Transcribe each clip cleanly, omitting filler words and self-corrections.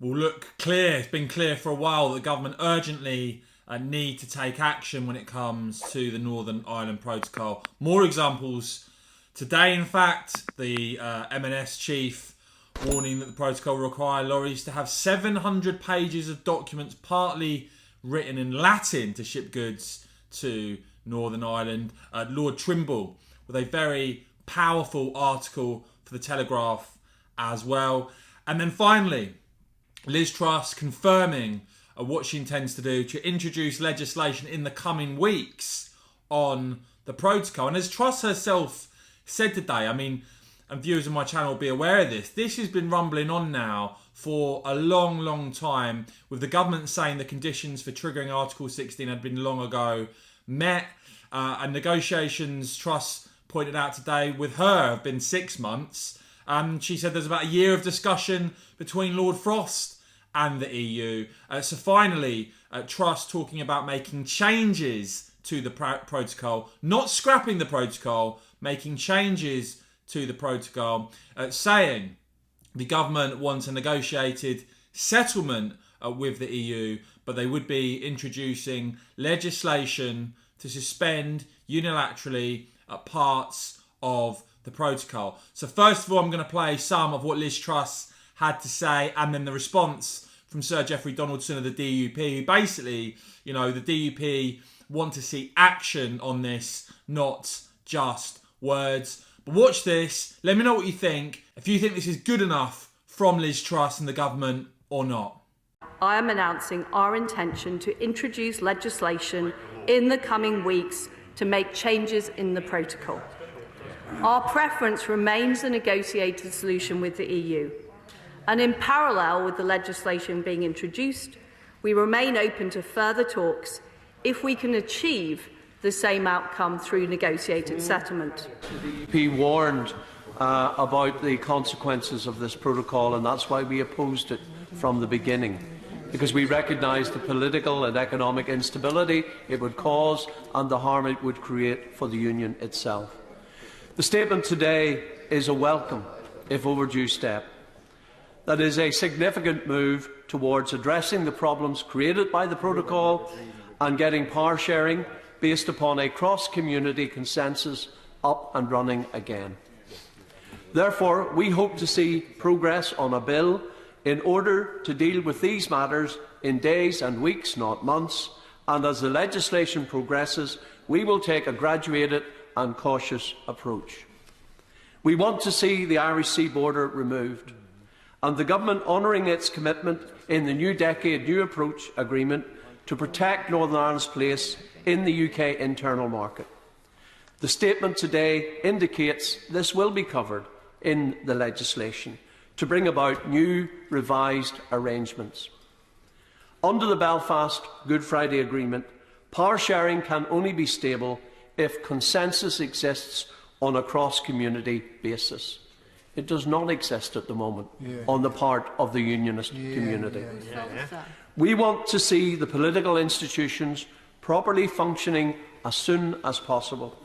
will look clear. It's been clear for a while that the government urgently need to take action when it comes to the Northern Ireland Protocol. More examples today, in fact. The M&S chief warning that the protocol will require lorries to have 700 pages of documents partly written in Latin to ship goods to Northern Ireland. Lord Trimble with a very powerful article for the Telegraph as well. And then finally, Liz Truss confirming what she intends to do to introduce legislation in the coming weeks on the protocol. And as Truss herself said today, and viewers of my channel will be aware of this has been rumbling on now for a long, long time, with the government saying the conditions for triggering Article 16 had been long ago met. And negotiations, Truss pointed out today, with her have been 6 months. She said there's about a year of discussion between Lord Frost and the EU. So finally, Truss talking about making changes to the protocol, not scrapping the protocol, making changes to the protocol, saying the government wants a negotiated settlement with the EU, but they would be introducing legislation to suspend unilaterally parts of the protocol. So first of all, I'm going to play some of what Liz Truss had to say, and then the response from Sir Geoffrey Donaldson of the DUP, who basically, the DUP want to see action on this, not just words. But watch this. Let me know what you think. If you think this is good enough from Liz Truss and the government or not. I am announcing our intention to introduce legislation in the coming weeks to make changes in the protocol. Our preference remains a negotiated solution with the EU. And in parallel with the legislation being introduced, we remain open to further talks if we can achieve the same outcome through negotiated settlement. He warned about the consequences of this protocol, and that's why we opposed it from the beginning, because we recognised the political and economic instability it would cause and the harm it would create for the Union itself. The statement today is a welcome, if overdue, step. That is a significant move towards addressing the problems created by the protocol and getting power sharing based upon a cross-community consensus up and running again. Therefore, we hope to see progress on a bill in order to deal with these matters in days and weeks, not months, and as the legislation progresses, we will take a graduated and cautious approach. We want to see the Irish Sea border removed, and the Government honouring its commitment in the New Decade New Approach Agreement to protect Northern Ireland's place in the UK internal market. The statement today indicates this will be covered in the legislation to bring about new revised arrangements. Under the Belfast Good Friday Agreement, power sharing can only be stable if consensus exists on a cross-community basis. It does not exist at the moment on the part of the Unionist community. We want to see the political institutions properly functioning as soon as possible.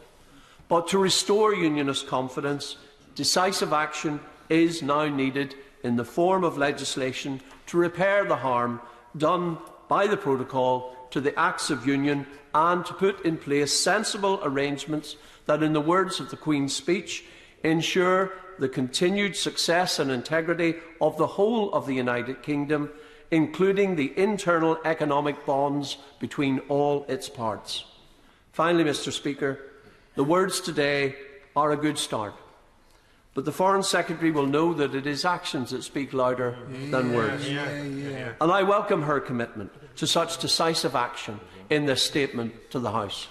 But to restore Unionist confidence, decisive action is now needed in the form of legislation to repair the harm done by the protocol to the acts of union and to put in place sensible arrangements that, in the words of the Queen's speech, ensure the continued success and integrity of the whole of the United Kingdom, including the internal economic bonds between all its parts. Finally, Mr. Speaker, the words today are a good start, but the Foreign Secretary will know that it is actions that speak louder than words. And I welcome her commitment to such decisive action in this statement to the House.